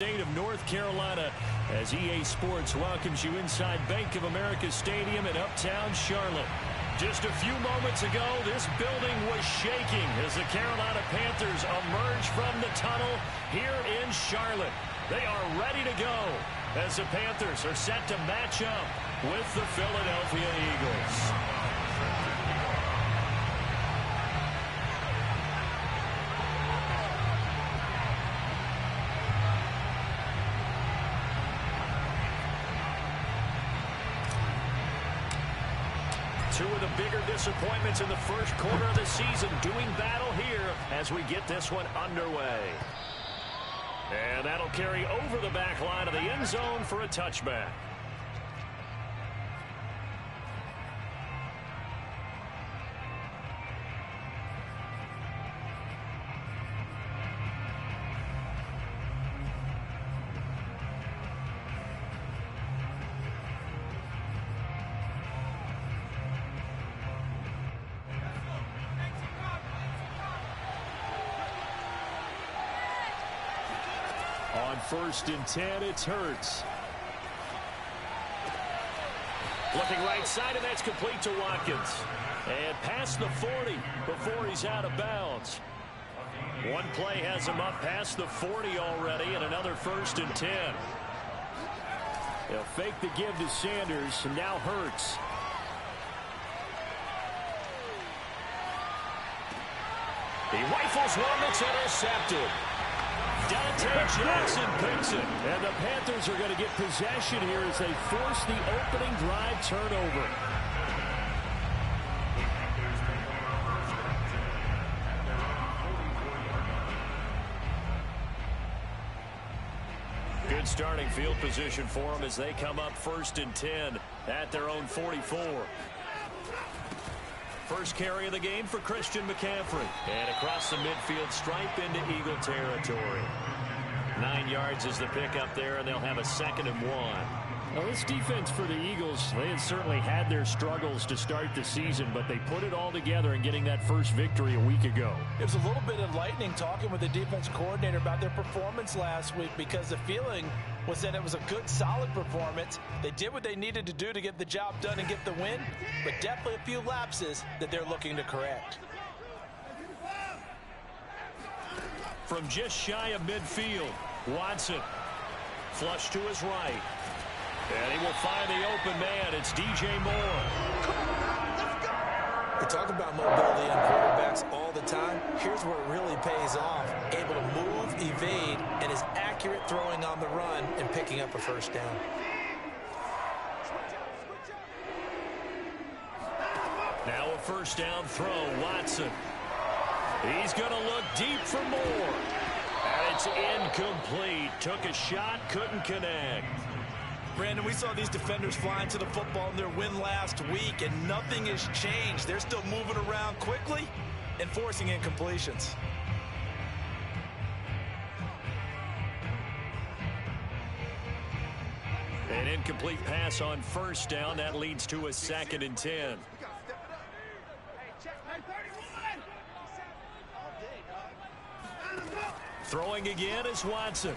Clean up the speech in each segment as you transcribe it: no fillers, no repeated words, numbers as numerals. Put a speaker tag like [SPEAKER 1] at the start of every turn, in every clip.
[SPEAKER 1] State of North Carolina as EA Sports welcomes you inside Bank of America Stadium in Uptown Charlotte. Just a few moments ago, this building was shaking as the Carolina Panthers emerge from the tunnel here in Charlotte. They are ready to go as the Panthers are set to match up with the Philadelphia Eagles. Two of the bigger disappointments in the first quarter of the season doing battle here as we get this one underway. And that'll carry over the back line of the end zone for a touchback. On 1st and 10, it's Hurts. Looking right side, and that's complete to Watkins. And past the 40 before he's out of bounds. One play has him up past the 40 already, and another 1st and 10. They'll fake the give to Sanders, and now Hurts. He rifles one that's intercepted. Dante Jackson picks it, and the Panthers are going to get possession here as they force the opening drive turnover. Good starting field position for them as they come up 1st and 10 at their own 44. First carry of the game for Christian McCaffrey. And across the midfield stripe into Eagle territory. 9 yards is the pickup there, and they'll have a 2nd and 1. Well, this defense for the Eagles, they had certainly had their struggles to start the season, but they put it all together in getting that first victory a week ago.
[SPEAKER 2] It was a little bit enlightening talking with the defense coordinator about their performance last week because the feeling was that it was a good, solid performance. They did what they needed to do to get the job done and get the win, but definitely a few lapses that they're looking to correct.
[SPEAKER 1] From just shy of midfield, Watson. Flush to his right. And he will find the open man. It's DJ Moore.
[SPEAKER 2] We talk about mobility on quarterbacks all the time. Here's where it really pays off. Able to move, evade, and is accurate throwing on the run and picking up a 1st down.
[SPEAKER 1] Now a 1st down throw, Watson. He's going to look deep for Moore. And it's incomplete. Took a shot, couldn't connect.
[SPEAKER 2] Brandon, we saw these defenders flying to the football in their win last week, and nothing has changed. They're still moving around quickly and forcing incompletions.
[SPEAKER 1] An incomplete pass on 1st down. That leads to a 2nd and 10. Throwing again is Watson.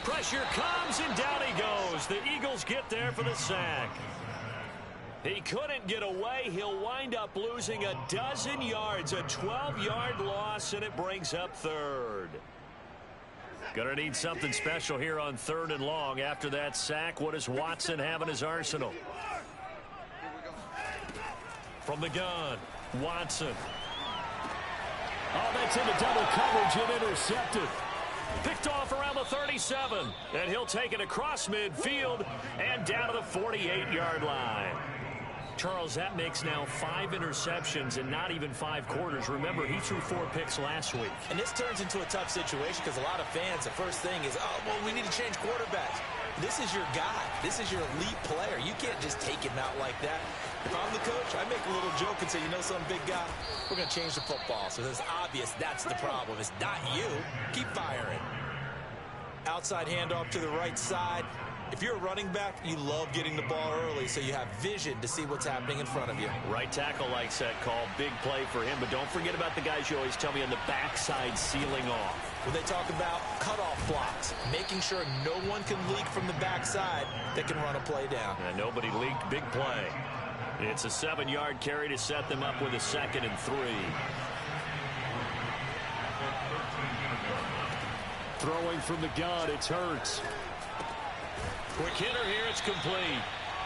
[SPEAKER 1] Pressure comes, and down he goes. The Eagles get there for the sack. He couldn't get away. He'll wind up losing a dozen yards, a 12-yard loss, and it brings up 3rd. Gonna need something special here on 3rd and long. After that sack, what does Watson have in his arsenal? From the gun, Watson. Oh, that's into double coverage and intercepted. Picked off around the 37, and he'll take it across midfield and down to the 48-yard line. Charles, that makes now 5 interceptions in not even 5 quarters. Remember, he threw 4 picks last week.
[SPEAKER 2] And this turns into a tough situation because a lot of fans, the first thing is, oh, well, we need to change quarterbacks. This is your guy. This is your elite player. You can't just take him out like that. If I'm the coach, I make a little joke and say, you know, some big guy, we're going to change the football. So it's obvious that's the problem. It's not you. Keep firing. Outside handoff to the right side. If you're a running back, you love getting the ball early so you have vision to see what's happening in front of you.
[SPEAKER 1] Right tackle likes that call. Big play for him, but don't forget about the guys you always tell me on the backside sealing off.
[SPEAKER 2] When they talk about cutoff blocks, making sure no one can leak from the backside that can run a play down.
[SPEAKER 1] And nobody leaked. Big play. It's a 7-yard carry to set them up with a 2nd and 3. Throwing from the gun, it's Hurts. Quick hitter here, it's complete.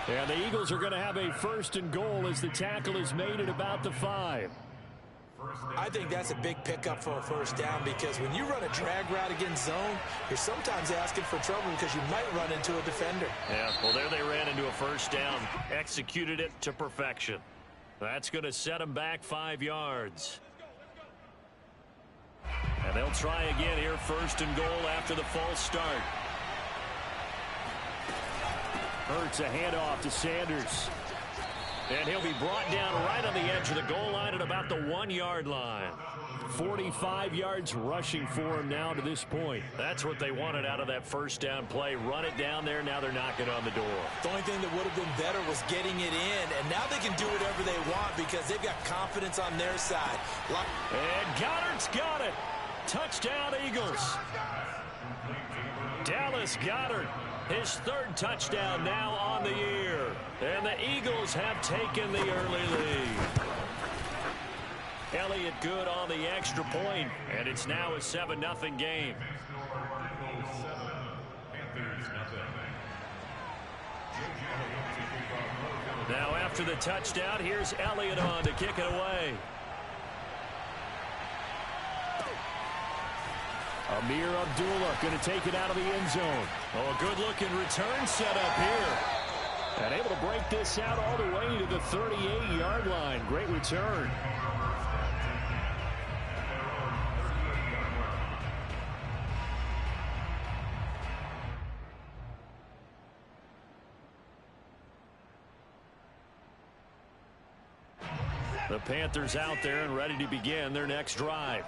[SPEAKER 1] And the Eagles are going to have a 1st and goal as the tackle is made at about the 5.
[SPEAKER 2] I think that's a big pickup for a 1st down because when you run a drag route against zone, you're sometimes asking for trouble because you might run into a defender.
[SPEAKER 1] Yeah, well, there they ran into a 1st down, executed it to perfection. That's going to set them back 5 yards. And they'll try again here, 1st and goal after the false start. Hurts a handoff to Sanders. And he'll be brought down right on the edge of the goal line at about the 1-yard line. 45 yards rushing for him now to this point. That's what they wanted out of that 1st down play. Run it down there. Now they're knocking on the door.
[SPEAKER 2] The only thing that would have been better was getting it in. And now they can do whatever they want because they've got confidence on their side.
[SPEAKER 1] And Goddard's got it. Touchdown, Eagles. Dallas Goedert, his 3rd touchdown now on the year. And the Eagles have taken the early lead. Elliott good on the extra point, and it's now a 7-0 game. Now after the touchdown, here's Elliott on to kick it away. Amir Abdullah going to take it out of the end zone. Oh, a good-looking return set up here. And able to break this out all the way to the 38-yard line. Great return. The Panthers out there and ready to begin their next drive.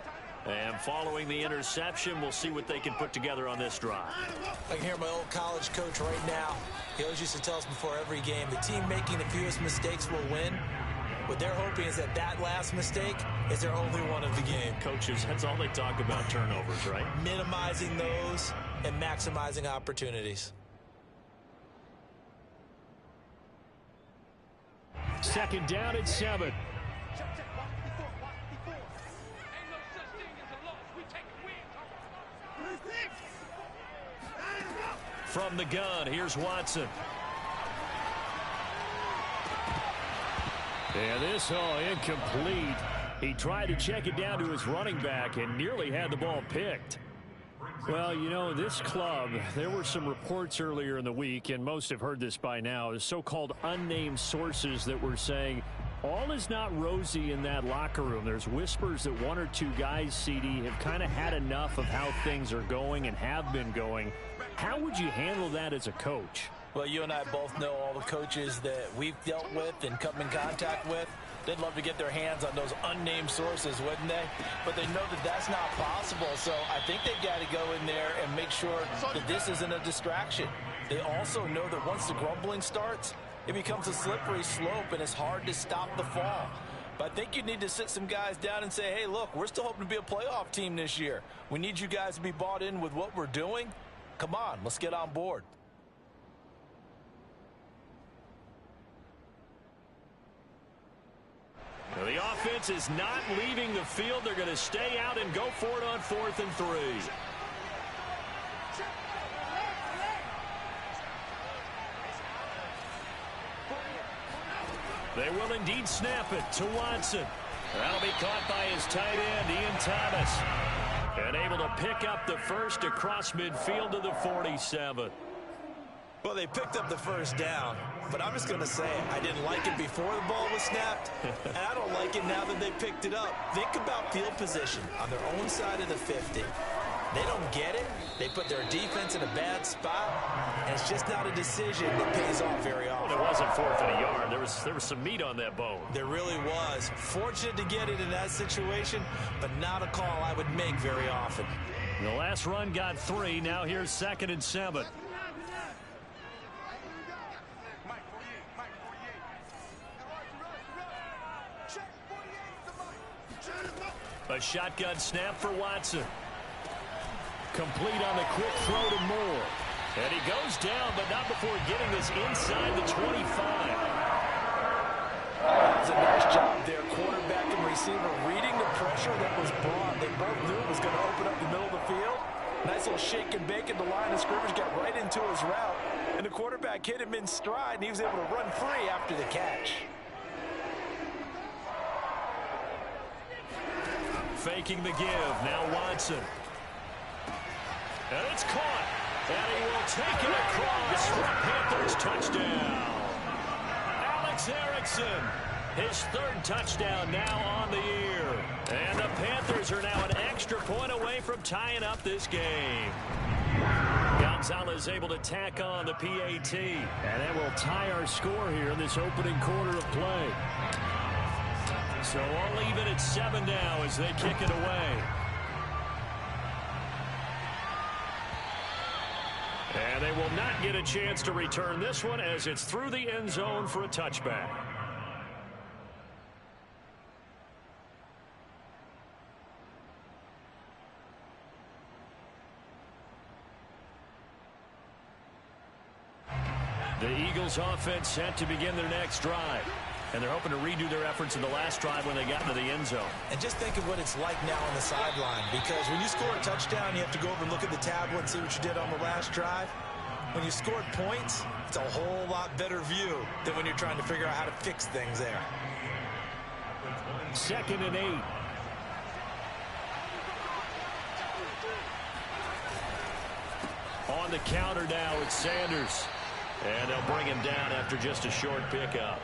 [SPEAKER 1] And following the interception, we'll see what they can put together on this drive.
[SPEAKER 2] I can hear my old college coach right now. He always used to tell us before every game, the team making the fewest mistakes will win. What they're hoping is that that last mistake is their only one of the game.
[SPEAKER 1] Coaches, that's all they talk about, turnovers, right?
[SPEAKER 2] Minimizing those and maximizing opportunities.
[SPEAKER 1] 2nd down and 7. From the gun, here's Watson. And this, incomplete. He tried to check it down to his running back and nearly had the ball picked. Well, you know, this club, there were some reports earlier in the week, and most have heard this by now, the so-called unnamed sources that were saying all is not rosy in that locker room. There's whispers that 1 or 2 guys, CD, have kind of had enough of how things are going and have been going. How would you handle that as a coach?
[SPEAKER 2] Well, you and I both know all the coaches that we've dealt with and come in contact with. They'd love to get their hands on those unnamed sources, wouldn't they? But they know that that's not possible, so I think they've got to go in there and make sure that this isn't a distraction. They also know that once the grumbling starts, it becomes a slippery slope, and it's hard to stop the fall. But I think you need to sit some guys down and say, hey, look, we're still hoping to be a playoff team this year. We need you guys to be bought in with what we're doing. Come on, let's get on board.
[SPEAKER 1] Well, the offense is not leaving the field. They're going to stay out and go for it on 4th and 3. They will indeed snap it to Watson. That'll be caught by his tight end, Ian Thomas. And able to pick up the first across midfield to the 47.
[SPEAKER 2] Well, they picked up the 1st down, but I'm just going to say I didn't like it before the ball was snapped, and I don't like it now that they picked it up. Think about field position on their own side of the 50. They don't get it. They put their defense in a bad spot, and it's just not a decision that pays off very often.
[SPEAKER 1] Well, it wasn't 4th and a yard. There was some meat on that bone.
[SPEAKER 2] There really was. Fortunate to get it in that situation, but not a call I would make very often.
[SPEAKER 1] The last run got 3. Now here's 2nd and 7. A shotgun snap for Watson. Complete on the quick throw to Moore. And he goes down, but not before getting this inside the 25.
[SPEAKER 2] That's a nice job there, quarterback and receiver, reading the pressure that was brought. They both knew it was going to open up the middle of the field. Nice little shake and bake at the line of scrimmage, got right into his route. And the quarterback hit him in stride, and he was able to run free after the catch.
[SPEAKER 1] Faking the give, now Watson. And it's caught. And he will take it across for a Panthers touchdown. Alex Erickson, his third touchdown now on the year. And the Panthers are now an extra point away from tying up this game. Gonzalez able to tack on the PAT. And that will tie our score here in this opening quarter of play. So all even at 7 now as they kick it away. And they will not get a chance to return this one as it's through the end zone for a touchback. The Eagles offense set to begin their next drive. And they're hoping to redo their efforts in the last drive when they got into the end zone.
[SPEAKER 2] And just think of what it's like now on the sideline, because when you score a touchdown, you have to go over and look at the tablet and see what you did on the last drive. When you scored points, it's a whole lot better view than when you're trying to figure out how to fix things there.
[SPEAKER 1] 2nd and 8. On the counter now, it's Sanders. And they'll bring him down after just a short pickup.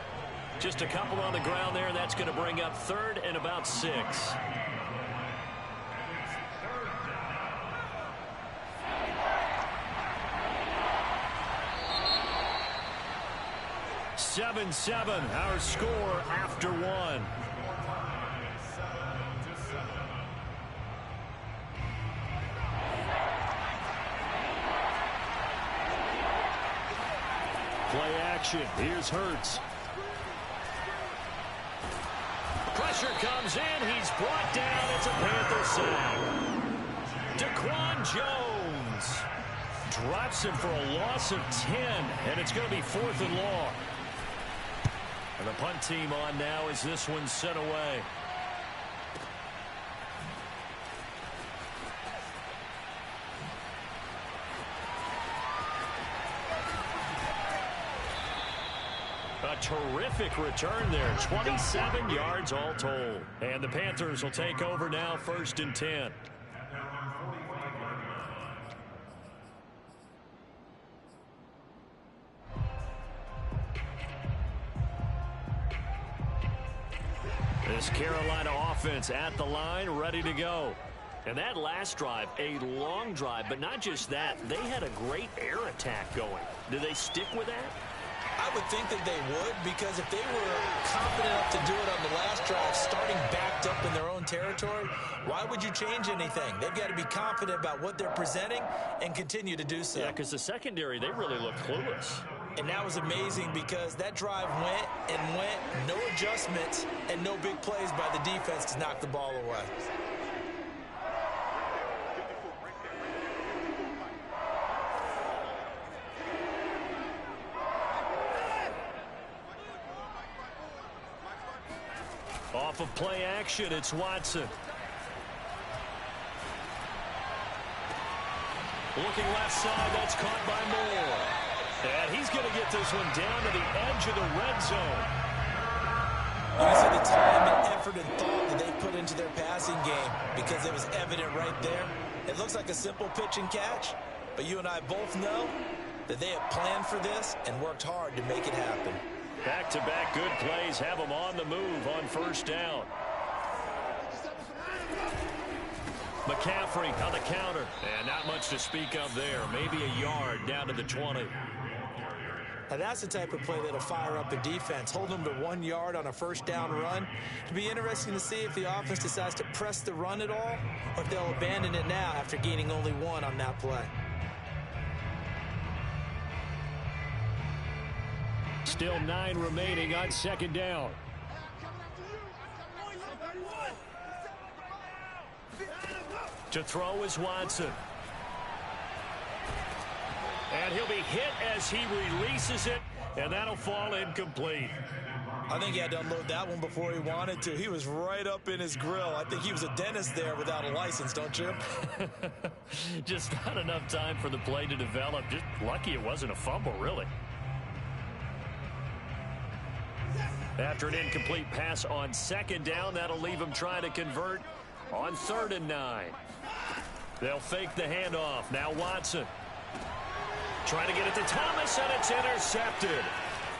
[SPEAKER 1] Just a couple on the ground there. That's going to bring up 3rd and about 6. Seven, our score after 1. Play action. Here's Hurts. Pressure comes in. He's brought down. It's a Panther sack. Daquan Jones drops him for a loss of 10, and it's going to be 4th and long. And the punt team on now as this one's sent away. A terrific return there. 27 yards all told. And the Panthers will take over now, 1st and 10. This Carolina offense at the line, ready to go. And that last drive, a long drive, but not just that. They had a great air attack going. Do they stick with that?
[SPEAKER 2] I would think that they would, because if they were confident enough to do it on the last drive, starting backed up in their own territory, why would you change anything? They've got to be confident about what they're presenting and continue to do so.
[SPEAKER 1] Yeah, because the secondary, they really look clueless.
[SPEAKER 2] And that was amazing because that drive went and went, no adjustments, and no big plays by the defense to knock the ball away.
[SPEAKER 1] Off of play action, it's Watson. Looking left side, that's caught by Moore. And he's going to get this one down to the edge of the red zone.
[SPEAKER 2] You can see the time and effort and thought that they put into their passing game because it was evident right there. It looks like a simple pitch and catch, but you and I both know that they have planned for this and worked hard to make it happen.
[SPEAKER 1] Back-to-back good plays have them on the move on 1st down. McCaffrey on the counter. And not much to speak of there. Maybe a yard down to the 20.
[SPEAKER 2] Now that's the type of play that'll fire up a defense. Hold them to 1 yard on a 1st down run. It'll be interesting to see if the offense decides to press the run at all, or if they'll abandon it now after gaining only 1 on that play.
[SPEAKER 1] Still 9 remaining on 2nd down. To throw is Watson. And he'll be hit as he releases it, and that'll fall incomplete.
[SPEAKER 2] I think he had to unload that one before he wanted to. He was right up in his grill. I think he was a dentist there without a license, don't you?
[SPEAKER 1] Just not enough time for the play to develop. Just lucky it wasn't a fumble, really. After an incomplete pass on second down, that'll leave him trying to convert on 3rd and 9. They'll fake the handoff. Now Watson. Trying to get it to Thomas, and it's intercepted.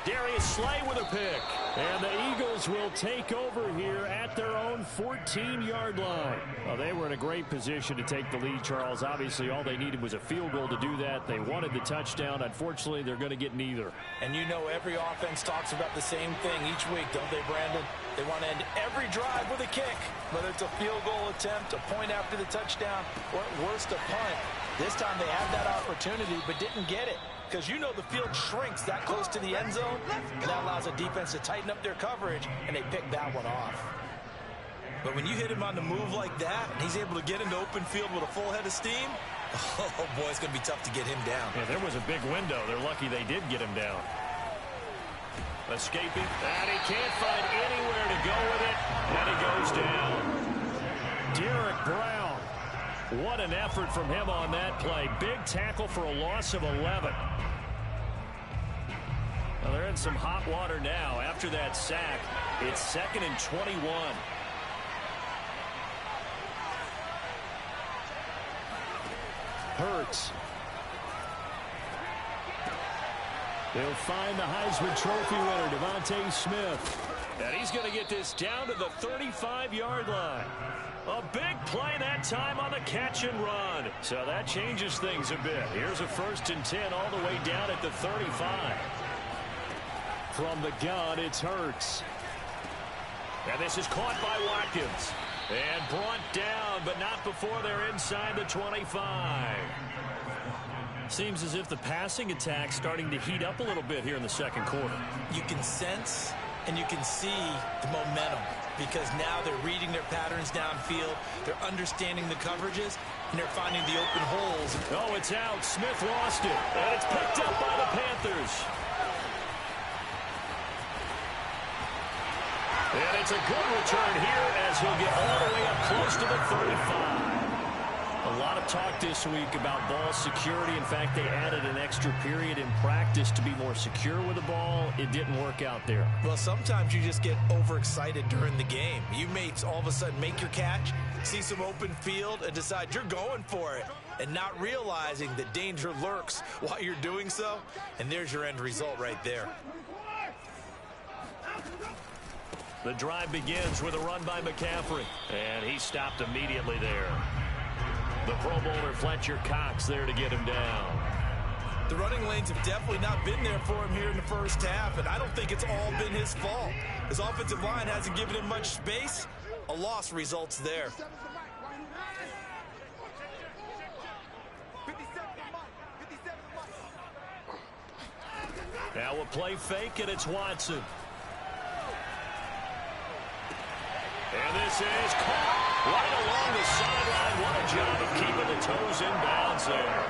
[SPEAKER 1] Darius Slay with a pick. And the Eagles will take over here at their own 14-yard line. Well, they were in a great position to take the lead, Charles. Obviously, all they needed was a field goal to do that. They wanted the touchdown. Unfortunately, they're going to get neither.
[SPEAKER 2] And you know every offense talks about the same thing each week, don't they, Brandon? They want to end every drive with a kick, whether it's a field goal attempt, a point after the touchdown, or at worst, a punt. This time they had that opportunity but didn't get it. Because you know the field shrinks that close to the end zone. And that allows the defense to tighten up their coverage, and they pick that one off. But when you hit him on the move like that, and he's able to get into open field with a full head of steam, oh, boy, it's going to be tough to get him down.
[SPEAKER 1] Yeah, there was a big window. They're lucky they did get him down. Escaping, and he can't find anywhere to go with it, and he goes down. Derek Brown. What an effort from him on that play. Big tackle for a loss of 11. Well, they're in some hot water now. After that sack, it's 2nd and 21. Hurts. They'll find the Heisman Trophy winner, DeVonta Smith. And he's going to get this down to the 35-yard line. A big play that time on the catch and run. So that changes things a bit. Here's a 1st and 10 all the way down at the 35. From the gun, it's Hurts. And this is caught by Watkins. And brought down, but not before they're inside the 25. Seems as if the passing attack's starting to heat up a little bit here in the second quarter.
[SPEAKER 2] You can sense and you can see the momentum, because now they're reading their patterns downfield, they're understanding the coverages, and they're finding the open holes.
[SPEAKER 1] Oh, it's out. Smith lost it, and it's picked up by the Panthers. And it's a good return here as he'll get all the way up close to the 35. A lot of talk this week about ball security. In fact, they added an extra period in practice to be more secure with the ball. It didn't work out there.
[SPEAKER 2] Well, sometimes you just get overexcited during the game. You may all of a sudden make your catch, see some open field, and decide you're going for it, and not realizing that danger lurks while you're doing so. And there's your end result right there.
[SPEAKER 1] The drive begins with a run by McCaffrey, and he stopped immediately there. The Pro Bowler Fletcher Cox there to get him down.
[SPEAKER 2] The running lanes have definitely not been there for him here in the first half, and I don't think it's all been his fault. His offensive line hasn't given him much space. A loss results there.
[SPEAKER 1] Now a play fake, and it's Watson. And this is caught right along the sideline. What a job of keeping the toes in bounds there.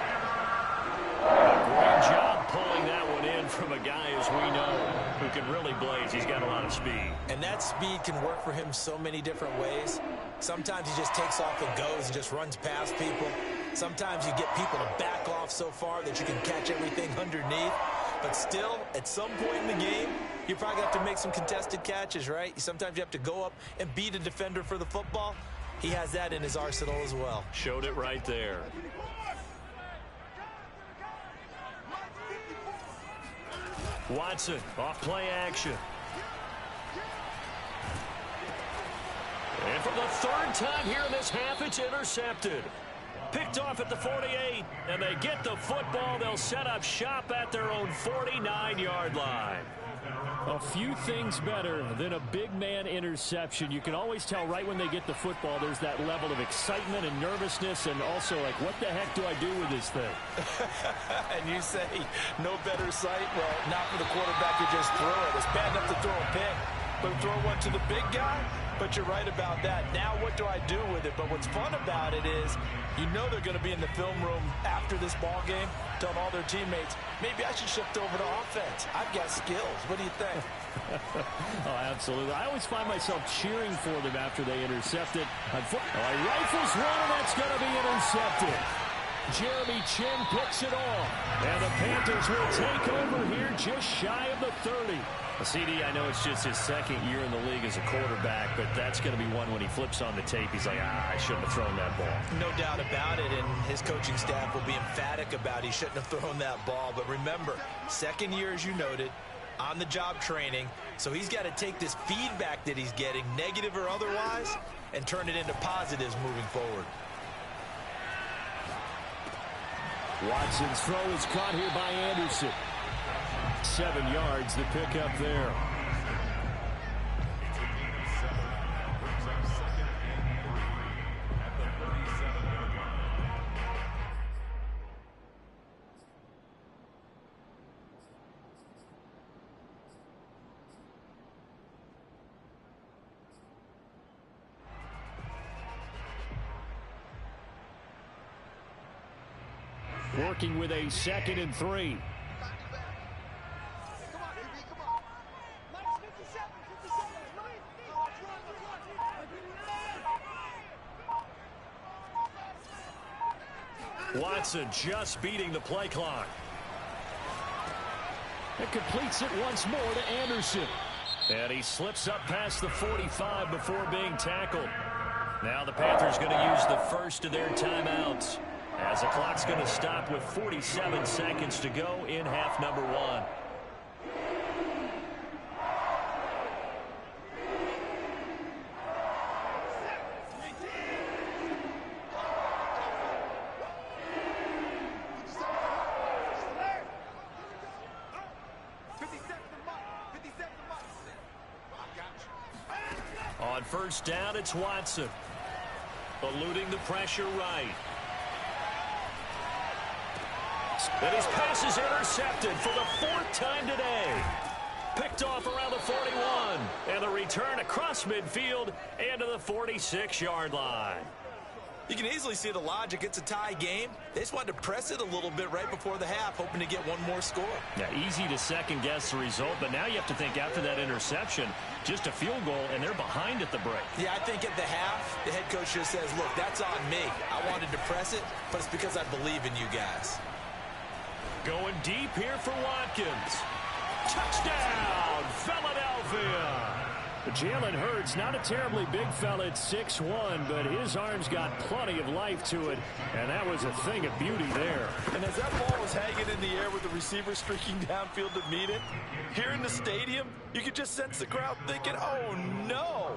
[SPEAKER 1] A great job pulling that one in from a guy, as we know, who can really blaze. He's got a lot of speed.
[SPEAKER 2] And that speed can work for him so many different ways. Sometimes he just takes off and goes and just runs past people. Sometimes you get people to back off so far that you can catch everything underneath. But still, at some point in the game, you probably have to make some contested catches, right? Sometimes you have to go up and beat a defender for the football. He has that in his arsenal as well.
[SPEAKER 1] Showed it right there. Watson, off play action. And for the 3rd time here in this half, it's intercepted. Picked off at the 48, and they get the football. They'll set up shop at their own 49-yard line. A few things better than a big man interception. You can always tell right when they get the football, there's that level of excitement and nervousness, and also like, what the heck do I do with this thing?
[SPEAKER 2] And you say, no better sight? Well, not for the quarterback who just threw it. It's bad enough to throw a pick. but throw one to the big guy. But you're right about that. Now what do I do with it? But what's fun about it is you know they're going to be in the film room after this ball game telling all their teammates, maybe I should shift over to offense. I've got skills. What do you think?
[SPEAKER 1] Oh, absolutely. I always find myself cheering for them after they intercept it. He rifles one, and that's going to be intercepted. Jeremy Chinn picks it off. And the Panthers will take over here just shy of the 30. CD, I know it's just his second year in the league as a quarterback, but that's going to be one when he flips on the tape. He's like, I shouldn't have thrown that ball.
[SPEAKER 2] No doubt about it, and his coaching staff will be emphatic about he shouldn't have thrown that ball. But remember, second year, as you noted, on-the-job training, so he's got to take this feedback that he's getting, negative or otherwise, and turn it into positives moving forward.
[SPEAKER 1] Watson's throw is caught here by Anderson. 7 yards, the pickup there. Working with a 2nd and 3. Watson just beating the play clock. It completes it once more to Anderson. And he slips up past the 45 before being tackled. Now the Panthers going to use the first of their timeouts, as the clock's going to stop with 47 seconds to go in half number 1. On first down, it's Watson. Eluding the pressure right. And his pass is intercepted for the 4th time today. Picked off around the 41. And the return across midfield and to the 46-yard line.
[SPEAKER 2] You can easily see the logic. It's a tie game. They just wanted to press it a little bit right before the half, hoping to get one more score.
[SPEAKER 1] Yeah, easy to second-guess the result, but now you have to think after that interception, just a field goal, and they're behind at the break.
[SPEAKER 2] Yeah, I think at the half, the head coach just says, look, that's on me. I wanted to press it, but it's because I believe in you guys.
[SPEAKER 1] Going deep here for Watkins. Touchdown, Philadelphia. Jalen Hurts, not a terribly big fella at 6'1", but his arm's got plenty of life to it, and that was a thing of beauty there.
[SPEAKER 2] And as that ball was hanging in the air with the receiver streaking downfield to meet it, here in the stadium, you could just sense the crowd thinking, oh, no.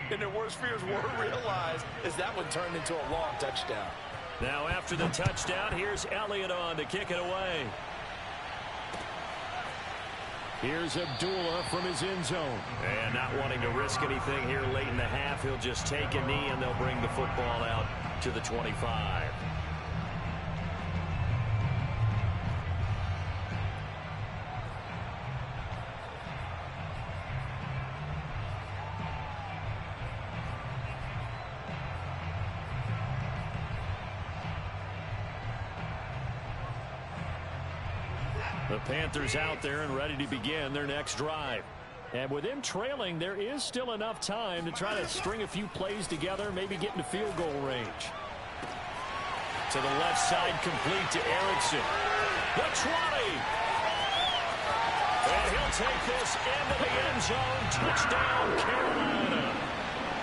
[SPEAKER 2] And their worst fears were realized as that one turned into a long touchdown.
[SPEAKER 1] Now after the touchdown, here's Elliott on to kick it away. Here's Abdullah from his end zone. And not wanting to risk anything here late in the half, he'll just take a knee and they'll bring the football out to the 25. The Panthers out there and ready to begin their next drive. And with them trailing, there is still enough time to try to string a few plays together, maybe get into field goal range. To the left side, complete to Erickson. The 20. And he'll take this into the end zone. Touchdown, Carolina.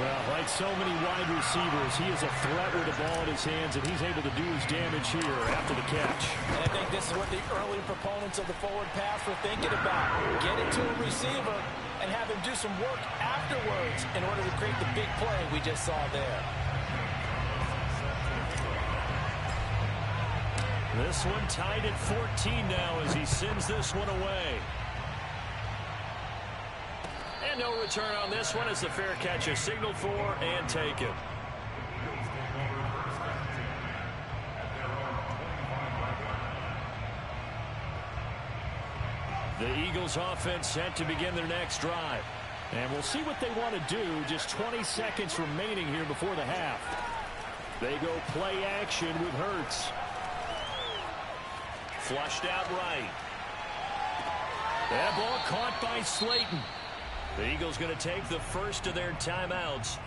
[SPEAKER 1] Well, like so many wide receivers, he is a threat with the ball in his hands, and he's able to do his damage here after the catch.
[SPEAKER 2] And I think this is what the early proponents of the forward pass were thinking about. Get it to a receiver and have him do some work afterwards in order to create the big play we just saw there.
[SPEAKER 1] This one tied at 14 now as he sends this one away. And no return on this one as the fair catch is signaled for and taken. The Eagles offense set to begin their next drive. And we'll see what they want to do. Just 20 seconds remaining here before the half. They go play action with Hurts. Flushed out right. That ball caught by Slayton. The Eagles going to take the first of their timeouts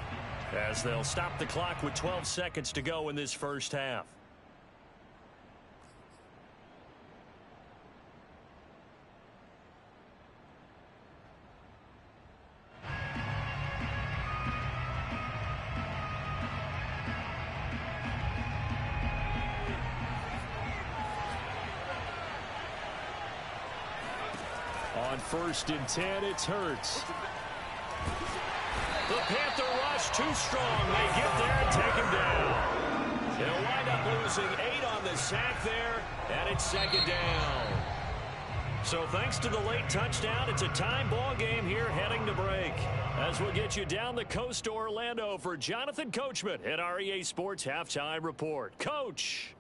[SPEAKER 1] as they'll stop the clock with 12 seconds to go in this first half. On 1st and 10, it's Hurts. The Panther rush too strong. They get there and take him down. They'll wind up losing 8 on the sack there, and it's 2nd down. So thanks to the late touchdown, it's a time ball game here heading to break. As we'll get you down the coast to Orlando for Jonathan Coachman at our EA Sports Halftime Report. Coach.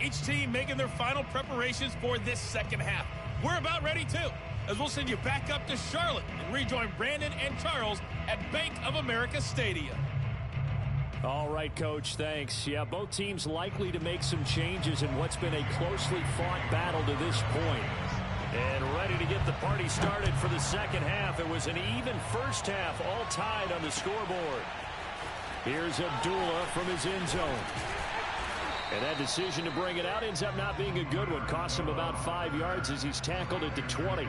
[SPEAKER 3] Each team making their final preparations for this second half. We're about ready, too, as we'll send you back up to Charlotte and rejoin Brandon and Charles at Bank of America Stadium.
[SPEAKER 1] All right, Coach, thanks. Yeah, both teams likely to make some changes in what's been a closely fought battle to this point. And ready to get the party started for the second half. It was an even first half, all tied on the scoreboard. Here's Abdullah from his end zone. And that decision to bring it out ends up not being a good one. Costs him about 5 yards as he's tackled at the 20.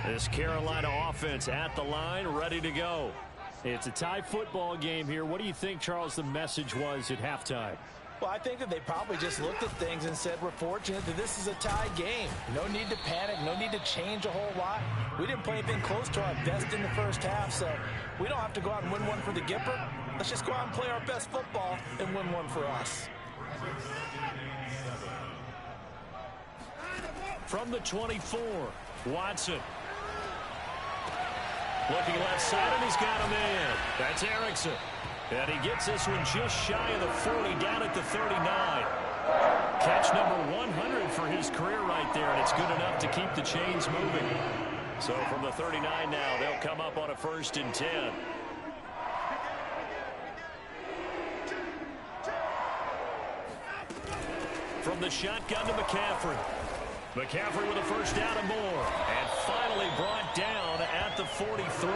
[SPEAKER 1] This Carolina offense at the line, ready to go. It's a tie football game here. What do you think, Charles, the message was at halftime?
[SPEAKER 2] Well, I think that they probably just looked at things and said, we're fortunate that this is a tie game. No need to panic, no need to change a whole lot. We didn't play anything close to our best in the first half, so we don't have to go out and win one for the Gipper. Let's just go out and play our best football and win one for us.
[SPEAKER 1] From the 24, Watson. Looking left side, and he's got a man. That's Erickson. And he gets this one just shy of the 40, down at the 39. Catch number 100 for his career right there, and it's good enough to keep the chains moving. So from the 39 now, they'll come up on a 1st and 10. From the shotgun to McCaffrey. McCaffrey with a first down and more. And finally brought down at the 43.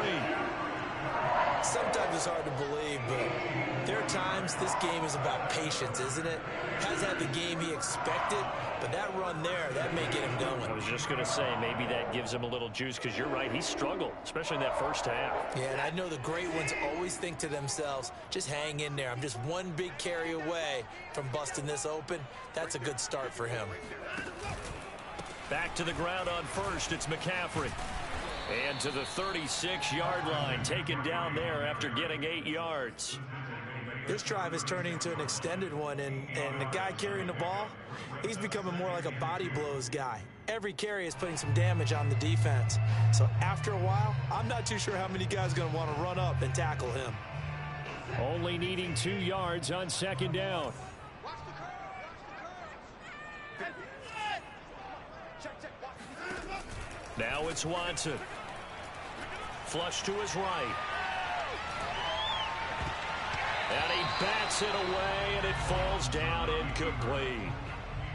[SPEAKER 2] Sometimes it's hard to believe, but there are times this game is about patience, isn't it? Hasn't had the game he expected, but that run there, that may get him going.
[SPEAKER 1] I was just going to say, maybe that gives him a little juice, because you're right, he struggled, especially in that first half.
[SPEAKER 2] Yeah, and I know the great ones always think to themselves, just hang in there. I'm just one big carry away from busting this open. That's a good start for him.
[SPEAKER 1] Back to the ground on 1st, it's McCaffrey. And to the 36-yard line, taken down there after getting 8 yards.
[SPEAKER 2] This drive is turning into an extended one, and the guy carrying the ball, he's becoming more like a body blows guy. Every carry is putting some damage on the defense. So after a while, I'm not too sure how many guys are going to want to run up and tackle him.
[SPEAKER 1] Only needing 2 yards on 2nd down. Now it's Watson. Flush to his right. And he bats it away, and it falls down incomplete.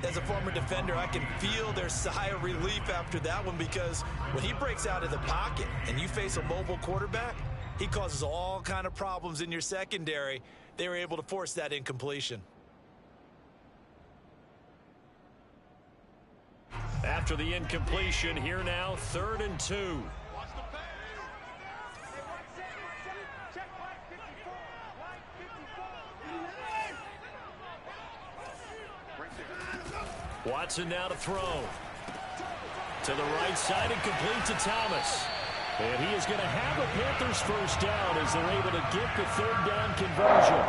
[SPEAKER 2] As a former defender, I can feel their sigh of relief after that one, because when he breaks out of the pocket and you face a mobile quarterback, he causes all kind of problems in your secondary. They were able to force that incompletion.
[SPEAKER 1] After the incompletion, here now, 3rd and 2. Watson now to throw. To the right side and complete to Thomas. And he is going to have a Panthers first down as they're able to get the 3rd down conversion.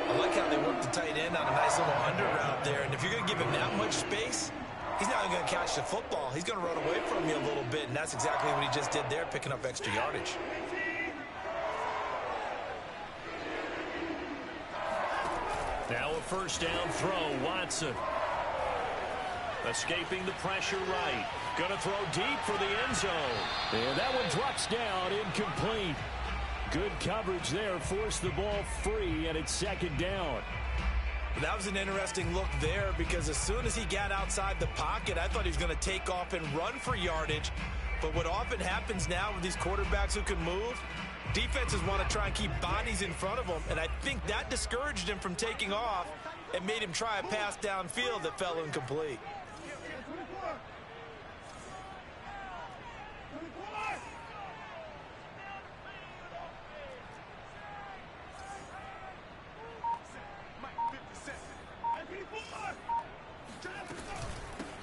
[SPEAKER 2] I like how they work the tight end on a nice little under route there. And if you're going to give him that much space, he's not going can't catch the football, he's going to run away from you a little bit, and that's exactly what he just did there, picking up extra yardage.
[SPEAKER 1] Now a first down throw, Watson. Escaping the pressure right. Going to throw deep for the end zone. And that one drops down, incomplete. Good coverage there, forced the ball free, and it's second down.
[SPEAKER 2] That was an interesting look there because as soon as he got outside the pocket, I thought he was going to take off and run for yardage. But what often happens now with these quarterbacks who can move, defenses want to try and keep bodies in front of them, and I think that discouraged him from taking off and made him try a pass downfield that fell incomplete.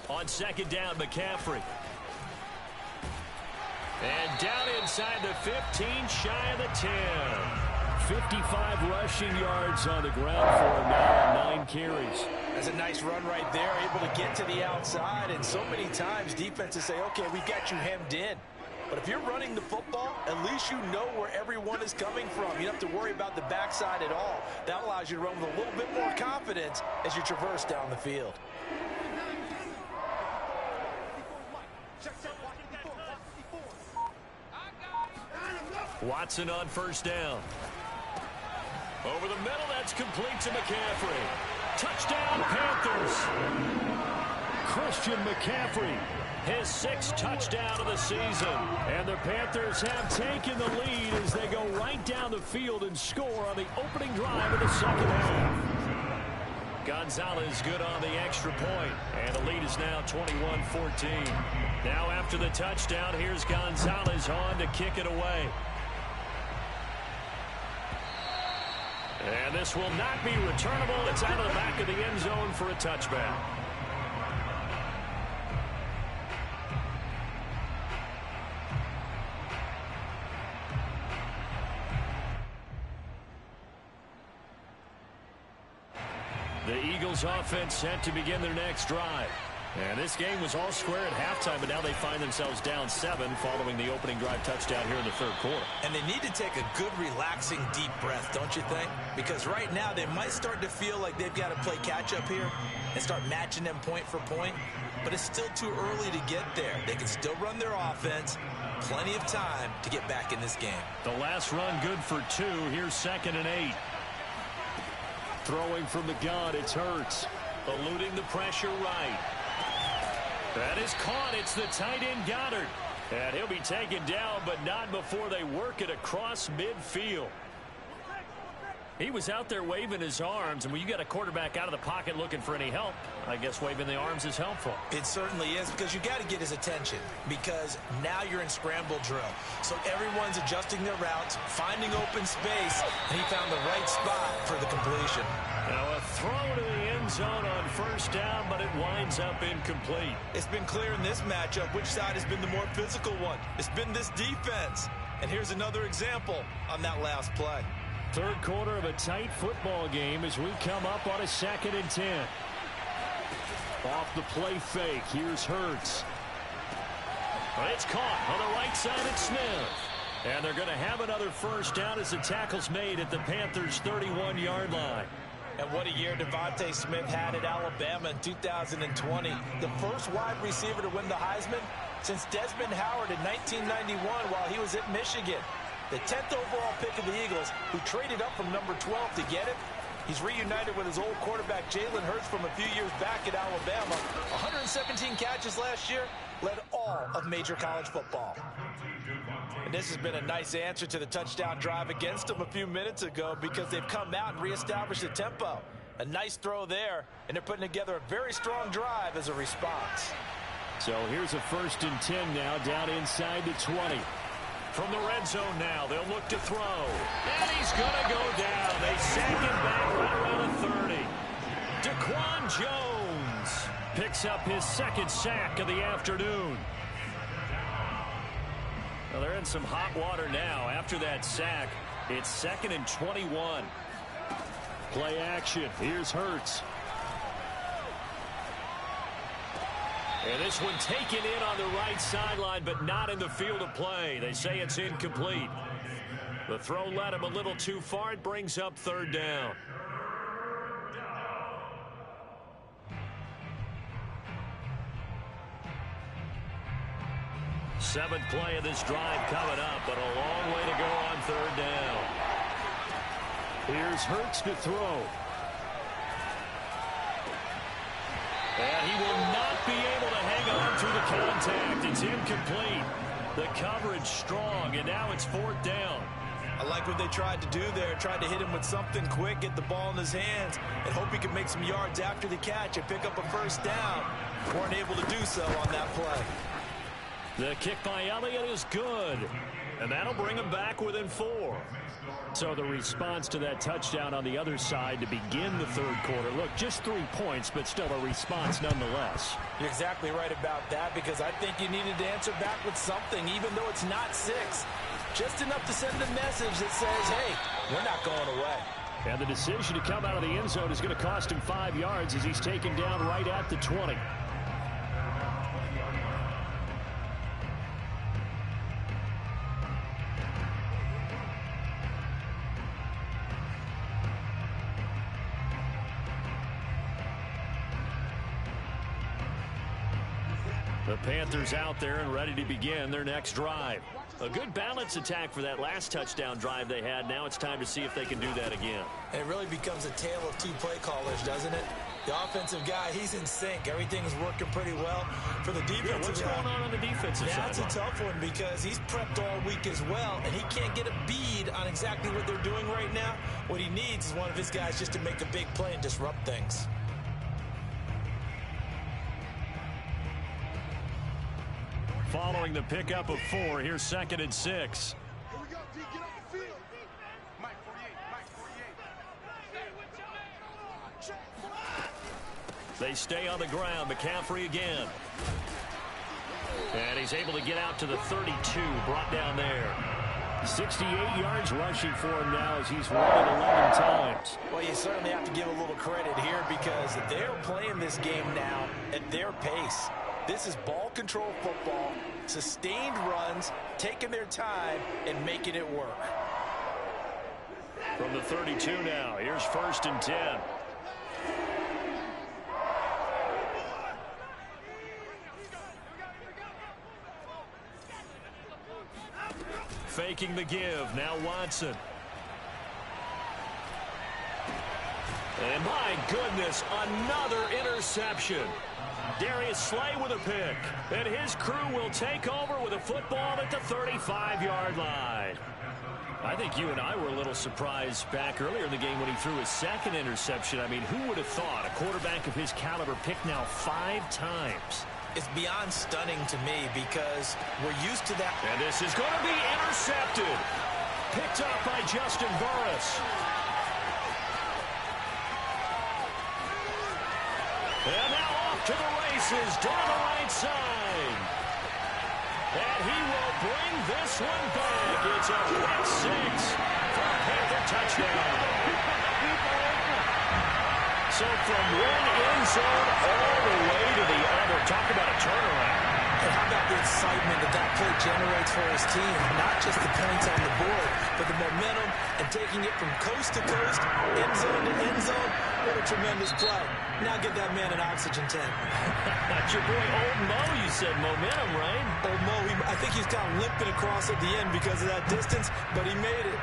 [SPEAKER 1] On second down, McCaffrey. And down inside the 15, shy of the 10. 55 rushing yards on the ground for him now, 9 carries.
[SPEAKER 2] That's a nice run right there, able to get to the outside. And so many times defenses say, okay, we got you hemmed in. But if you're running the football, at least you know where everyone is coming from. You don't have to worry about the backside at all. That allows you to run with a little bit more confidence as you traverse down the field.
[SPEAKER 1] Watson on first down. Over the middle, that's complete to McCaffrey. Touchdown, Panthers. Christian McCaffrey, his 6th touchdown of the season. And the Panthers have taken the lead as they go right down the field and score on the opening drive of the second half. Gonzalez good on the extra point, and the lead is now 21-14. Now after the touchdown, here's Gonzalez on to kick it away. And this will not be returnable. It's out of the back of the end zone for a touchback. The Eagles offense set to begin their next drive. And this game was all square at halftime, but now they find themselves down 7 following the opening drive touchdown here in the third quarter.
[SPEAKER 2] And they need to take a good, relaxing, deep breath, don't you think? Because right now they might start to feel like they've got to play catch-up here and start matching them point for point. But it's still too early to get there. They can still run their offense. Plenty of time to get back in this game.
[SPEAKER 1] The last run good for 2. Here's 2nd and 8. Throwing from the gun, it's Hurts. Eluding the pressure right. That is caught. It's the tight end Goddard. And he'll be taken down, but not before they work it across midfield. He was out there waving his arms, and when you got a quarterback out of the pocket looking for any help, I guess waving the arms is helpful.
[SPEAKER 2] It certainly is, because you got to get his attention, because now you're in scramble drill. So everyone's adjusting their routes, finding open space, and he found the right spot for the completion.
[SPEAKER 1] Now a throw to the end zone on first down, but it winds up incomplete.
[SPEAKER 2] It's been clear in this matchup which side has been the more physical one. It's been this defense. And here's another example on that last play.
[SPEAKER 1] Third quarter of a tight football game as we come up on a 2nd and 10. Off the play fake, here's Hurts. It's caught on the right side at Smith. And they're going to have another first down as the tackle's made at the Panthers' 31-yard line.
[SPEAKER 2] And what a year Devontae Smith had at Alabama in 2020. The first wide receiver to win the Heisman since Desmond Howard in 1991 while he was at Michigan. The 10th overall pick of the Eagles, who traded up from number 12 to get it. He's reunited with his old quarterback Jalen Hurts from a few years back at Alabama. 117 catches last year, led all of major college football. And this has been a nice answer to the touchdown drive against them a few minutes ago, because they've come out and reestablished the tempo. A nice throw there, and they're putting together a very strong drive as a response.
[SPEAKER 1] So here's a 1st and 10 now, down inside the 20. From the red zone now, they'll look to throw. And he's going to go down. They sack him back right around the 30. Daquan Jones picks up his 2nd sack of the afternoon. Well, they're in some hot water now. After that sack, it's 2nd and 21. Play action. Here's Hurts. And this one taken in on the right sideline, but not in the field of play. They say it's incomplete. The throw led him a little too far. It brings up third down. Seventh play of this drive coming up, but a long way to go on third down. Here's Hurts to throw. And he will not be able to hang on through the contact. It's incomplete. The coverage strong, and now it's fourth down.
[SPEAKER 2] I like what they tried to do there. Tried to hit him with something quick, get the ball in his hands, and hope he could make some yards after the catch and pick up a first down. Weren't able to do so on that play.
[SPEAKER 1] The kick by Elliott is good, and that'll bring him back within 4. So the response to that touchdown on the other side to begin the third quarter. Look, just 3 points, but still a response nonetheless.
[SPEAKER 2] You're exactly right about that, because I think you needed to answer back with something, even though it's not 6. Just enough to send a message that says, hey, we're not going away.
[SPEAKER 1] And the decision to come out of the end zone is going to cost him 5 yards as he's taken down right at the 20. The Panthers out there and ready to begin their next drive. A good balance attack for that last touchdown drive they had. Now it's time to see if they can do that again.
[SPEAKER 2] And it really becomes a tale of 2 play callers, doesn't it? The offensive guy, he's in sync. Everything's working pretty well. For the defensive
[SPEAKER 1] what's
[SPEAKER 2] guy,
[SPEAKER 1] going on the defensive side?
[SPEAKER 2] That's a tough one, because he's prepped all week as well, and he can't get a bead on exactly what they're doing right now. What he needs is one of his guys just to make a big play and disrupt things.
[SPEAKER 1] Following the pickup of 4, here's 2nd and 6.
[SPEAKER 4] Here we go, D, get off the field. Mike 48,
[SPEAKER 1] They stay on the ground. McCaffrey again. And he's able to get out to the 32, brought down there. 68 yards rushing for him now as he's run it 11 times.
[SPEAKER 2] Well, you certainly have to give a little credit here, because they're playing this game now at their pace. This is ball control football, sustained runs, taking their time, and making it work.
[SPEAKER 1] From the 32 now, here's 1st and 10. Faking the give, now Watson. And my goodness, another interception. Darius Slay with a pick, and his crew will take over with a football at the 35-yard line. I think you and I were a little surprised back earlier in the game when he threw his 2nd interception. I mean, who would have thought a quarterback of his caliber picked now 5 times?
[SPEAKER 2] It's beyond stunning to me, because we're used to that.
[SPEAKER 1] And this is going to be intercepted. Picked up by Justin Burris. And now off to the races down the right side. And he will bring this one back. It's a pick 6 for a Panther touchdown. So from one end zone all the way to the other. Talk about a turnaround.
[SPEAKER 2] And how about the excitement that play generates for his team? Not just the points on the board, but the momentum and taking it from coast to coast, end zone to end zone. What a tremendous play. Now give that man an oxygen tank.
[SPEAKER 1] That's your boy Old Mo, you said. Momentum, right?
[SPEAKER 2] Old Mo, I think he's kind of limping across at the end because of that distance, but he made it.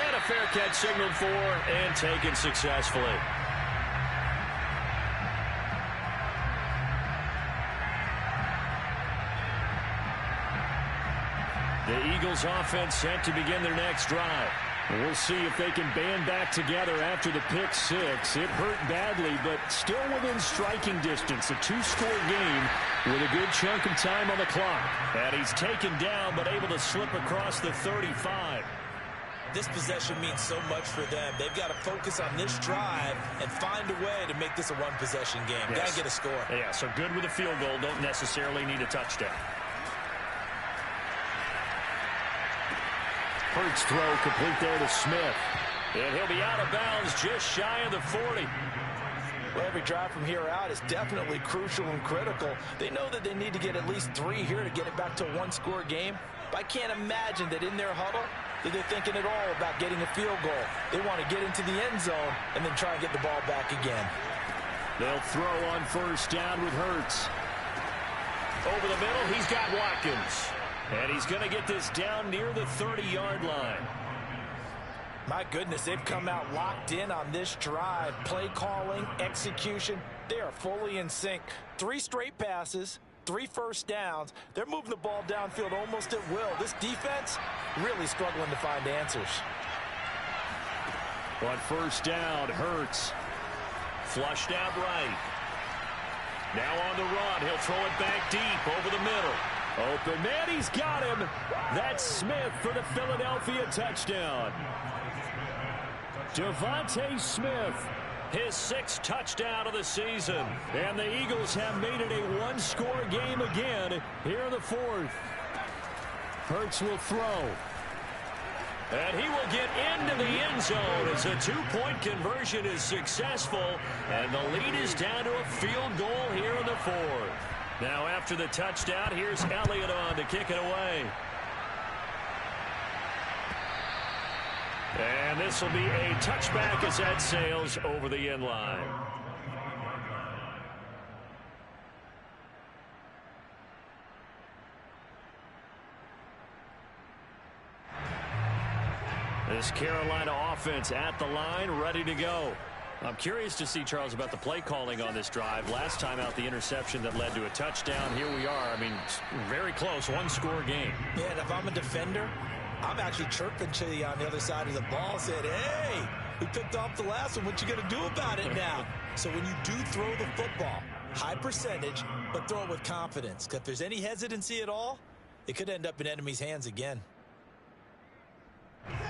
[SPEAKER 1] And a fair catch signaled for and taken successfully. The Eagles offense set to begin their next drive. We'll see if they can band back together after the pick 6. It hurt badly, but still within striking distance. A 2-score game with a good chunk of time on the clock. And he's taken down, but able to slip across the 35.
[SPEAKER 2] This possession means so much for them. They've got to focus on this drive and find a way to make this a one-possession game.
[SPEAKER 1] Yes.
[SPEAKER 2] Got to get a score.
[SPEAKER 1] Yeah, so good with a field goal. Don't necessarily need a touchdown. Hurts throw complete there to Smith. And he'll be out of bounds just shy of the 40.
[SPEAKER 2] Well, every drive from here out is definitely crucial and critical. They know that they need to get at least 3 here to get it back to a one-score game. But I can't imagine that in their huddle that they're thinking at all about getting a field goal. They want to get into the end zone and then try and get the ball back again.
[SPEAKER 1] They'll throw on first down with Hurts. Over the middle, he's got Watkins. And he's going to get this down near the 30-yard line.
[SPEAKER 2] My goodness, they've come out locked in on this drive. Play calling, execution, they are fully in sync. 3 straight passes, 3 first downs. They're moving the ball downfield almost at will. This defense really struggling to find answers.
[SPEAKER 1] On first down, Hurts. Flushed out right. Now on the run. He'll throw it back deep over the middle. Open man, he's got him. That's Smith for the Philadelphia touchdown. Devontae Smith, his 6th touchdown of the season. And the Eagles have made it a one-score game again here in the 4th. Hurts will throw. And he will get into the end zone as a 2-point conversion is successful. And the lead is down to a field goal here in the 4th. Now after the touchdown, here's Elliott on to kick it away. And this will be a touchback as that sails over the end line. This Carolina offense at the line, ready to go. I'm curious to see, Charles, about the play calling on this drive. Last time out, the interception that led to a touchdown. Here we are. I mean, very close, one-score game.
[SPEAKER 2] Yeah, and if I'm a defender, I'm actually chirping to you on the other side of the ball, said, hey, we picked off the last one. What you going to do about it now? So when you do throw the football, high percentage, but throw it with confidence. Because if there's any hesitancy at all, it could end up in enemy's hands again.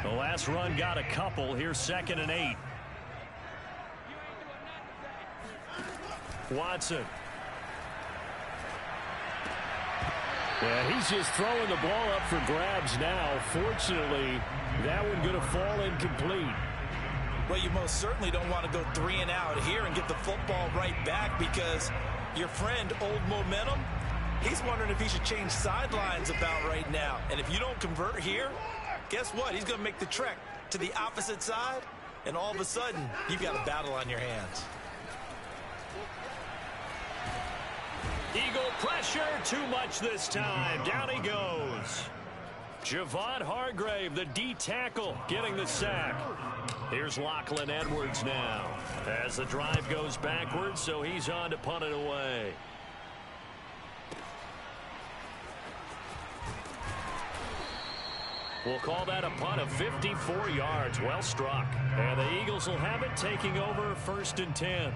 [SPEAKER 1] The last run got a couple. Here's 2nd and 8. Watson. Yeah, he's just throwing the ball up for grabs now. Fortunately, that one going to fall incomplete.
[SPEAKER 2] Well, you most certainly don't want to go 3 and out here and get the football right back because your friend, Old Momentum, he's wondering if he should change sidelines about right now. And if you don't convert here, guess what? He's going to make the trek to the opposite side, and all of a sudden, you've got a battle on your hands.
[SPEAKER 1] Eagle pressure, too much this time. Down he goes. Javon Hargrave, the D tackle, getting the sack. Here's Lachlan Edwards now as the drive goes backwards, so he's on to punt it away. We'll call that a punt of 54 yards. Well struck. And the Eagles will have it, taking over 1st and 10.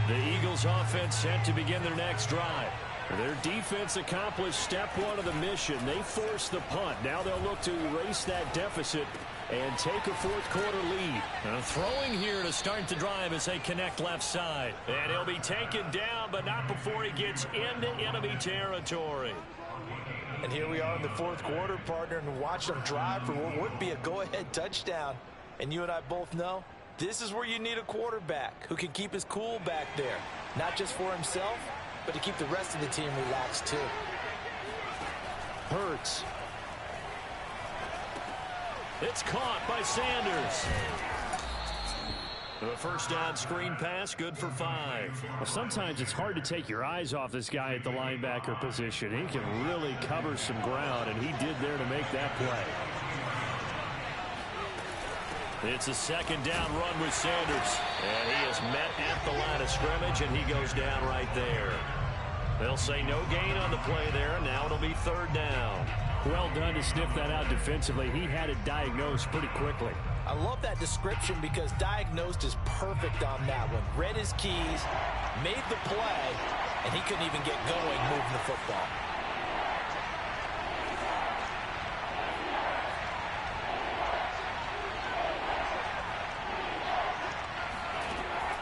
[SPEAKER 1] The Eagles offense set to begin their next drive. Their defense accomplished step 1 of the mission. They forced the punt. Now they'll look to erase that deficit and take a 4th quarter lead. Throwing here to start the drive as they connect left side. And he'll be taken down, but not before he gets into enemy territory.
[SPEAKER 2] And here we are in the 4th quarter, partner, and watch them drive for what would be a go-ahead touchdown. And you and I both know this is where you need a quarterback who can keep his cool back there. Not just for himself, but to keep the rest of the team relaxed too.
[SPEAKER 1] Hurts. It's caught by Sanders. The first down screen pass, good for 5. Well, sometimes it's hard to take your eyes off this guy at the linebacker position. He can really cover some ground, and he did there to make that play. It's a 2nd down run with Sanders. And he is met at the line of scrimmage, and he goes down right there. They'll say no gain on the play there. Now it'll be 3rd down. Well done to sniff that out defensively. He had it diagnosed pretty quickly.
[SPEAKER 2] I love that description because diagnosed is perfect on that one. Read his keys, made the play, and he couldn't even get going moving the football.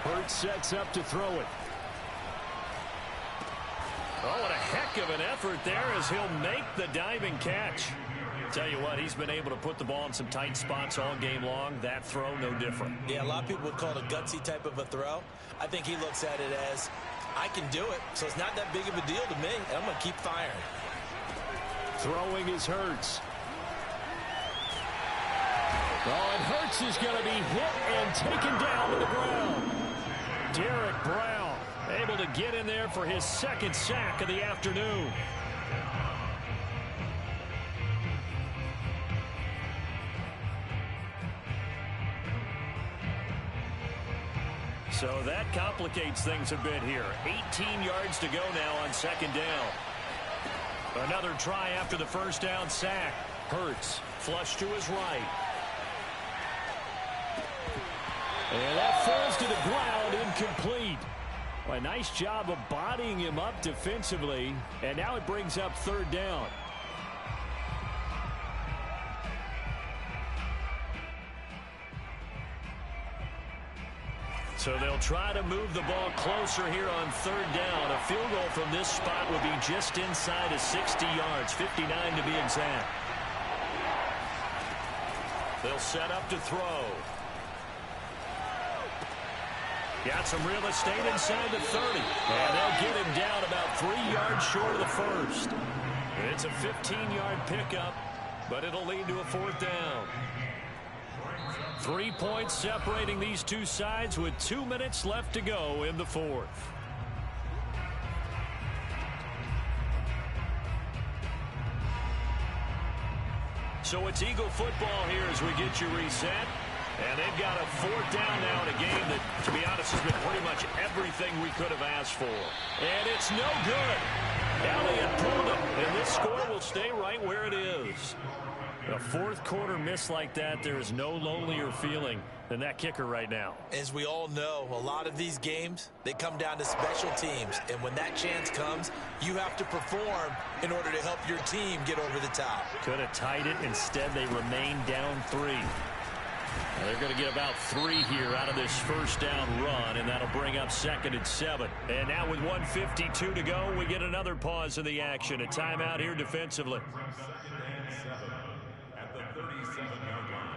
[SPEAKER 1] Hurts sets up to throw it. Oh, what a heck of an effort there as he'll make the diving catch. Tell you what, he's been able to put the ball in some tight spots all game long. That throw, no different.
[SPEAKER 2] Yeah, a lot of people would call it a gutsy type of a throw. I think he looks at it as, I can do it, so it's not that big of a deal to me, and I'm going to keep firing.
[SPEAKER 1] Throwing is Hurts. Oh, and Hurts is going to be hit and taken down to the ground. Derek Brown able to get in there for his second sack of the afternoon. So that complicates things a bit here. 18 yards to go now on second down. Another try after the first down sack. Hurts flush to his right. And that falls to the ground, incomplete. Well, a nice job of bodying him up defensively. And now it brings up third down. So they'll try to move the ball closer here on third down. A field goal from this spot would be just inside of 60 yards, 59 to be exact. They'll set up to throw. Got some real estate inside the 30. And they'll get him down about 3 yards short of the first. It's a 15-yard pickup, but it'll lead to a fourth down. 3 points separating these two sides with 2 minutes left to go in the fourth. So it's Eagle football here as we get you reset. And they've got a fourth down now in a game that, to be honest, has been pretty much everything we could have asked for. And it's no good. Elliott pulled it, and this score will stay right where it is. A fourth quarter miss like that, there is no lonelier feeling than that kicker right now.
[SPEAKER 2] As we all know, a lot of these games, they come down to special teams. And when that chance comes, you have to perform in order to help your team get over the top.
[SPEAKER 1] Could have tied it. Instead, they remain down 3. Now they're going to get about 3 here out of this first down run, and that'll bring up 2nd and 7. And now with 1:52 to go, we get another pause in the action. A timeout here defensively.
[SPEAKER 5] At the 37-yard line.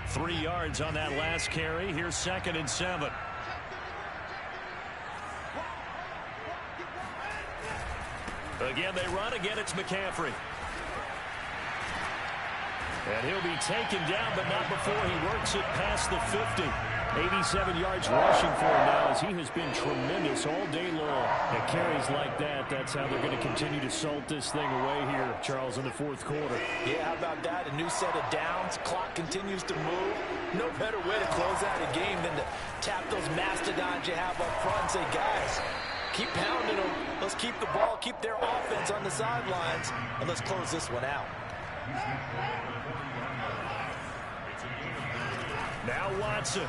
[SPEAKER 1] Three yards on that last carry. Here's 2nd and 7. Again, they run. Again, it's McCaffrey. And he'll be taken down, but not before he works it past the 50. 87 yards rushing for him now as he has been tremendous all day long. And carries like that, that's how they're going to continue to salt this thing away here, Charles, in the fourth quarter.
[SPEAKER 2] Yeah, how about that? A new set of downs. Clock continues to move. No better way to close out a game than to tap those mastodons you have up front and say, guys, keep pounding them. Let's keep the ball, keep their offense on the sidelines, and let's close this one out.
[SPEAKER 1] Now Watson.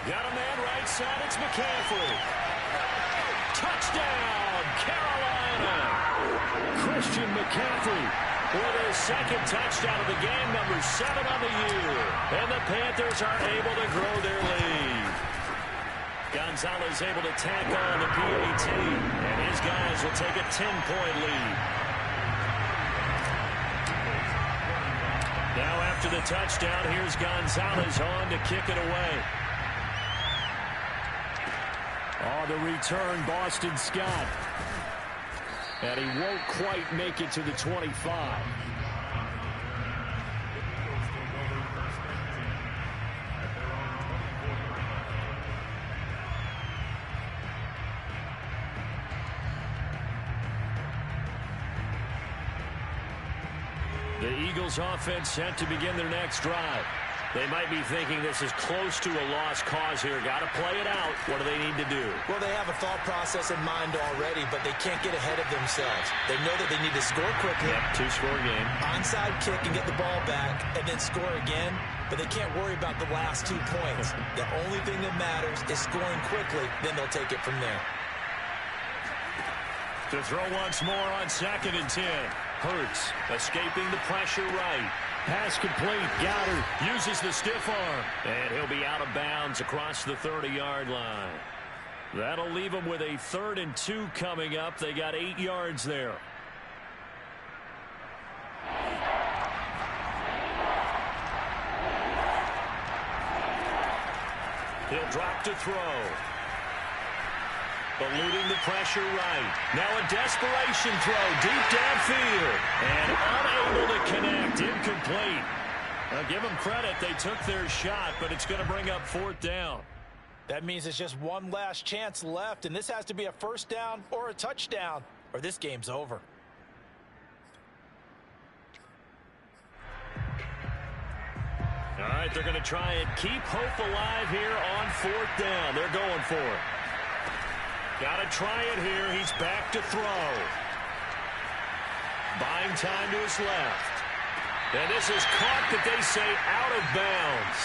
[SPEAKER 1] Got a man right side. It's McCaffrey. Touchdown, Carolina. Christian McCaffrey with his second touchdown of the game, number 7 on the year. And the Panthers are able to grow their lead. Gonzalez able to tack on the PAT, and his guys will take a 10-point lead. Now after the touchdown, here's Gonzalez on to kick it away. Oh, the return, Boston Scott. And he won't quite make it to the 25. The Eagles offense set to begin their next drive. They might be thinking this is close to a lost cause here. Got to play it out. What do they need to do?
[SPEAKER 2] Well, they have a thought process in mind already, but they can't get ahead of themselves. They know that they need to score quickly.
[SPEAKER 1] Yep, 2-score game.
[SPEAKER 2] Onside kick and get the ball back and then score again, but they can't worry about the last 2 points. The only thing that matters is scoring quickly, then they'll take it from there.
[SPEAKER 1] To throw once more on 2nd and 10. Hurts escaping the pressure right. Pass complete. Goddard uses the stiff arm. And he'll be out of bounds across the 30-yard line. That'll leave them with a 3rd and 2 coming up. They got 8 yards there. He'll drop to throw. Eluding the pressure right. Now a desperation throw deep downfield. And unable to connect. Incomplete. Now give them credit. They took their shot, but it's going to bring up 4th down.
[SPEAKER 2] That means it's just one last chance left, and this has to be a 1st down or a touchdown, or this game's over.
[SPEAKER 1] All right, they're going to try and keep hope alive here on 4th down. They're going for it. Got to try it here. He's back to throw. Buying time to his left. And this is caught, that they say, out of bounds.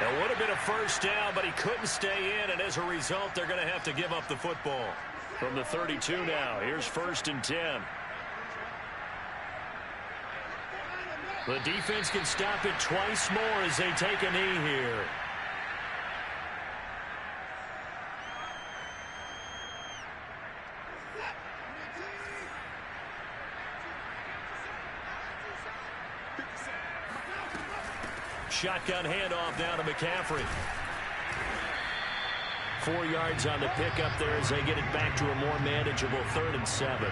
[SPEAKER 1] It would have been a 1st down, but he couldn't stay in, and as a result, they're going to have to give up the football. From the 32 now, here's 1st and 10. The defense can stop it twice more as they take a knee here. Shotgun handoff down to McCaffrey. 4 yards on the pickup there as they get it back to a more manageable 3rd and 7.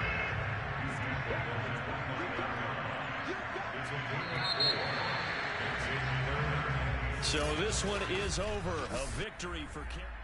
[SPEAKER 1] So this one is over. A victory for Carolina.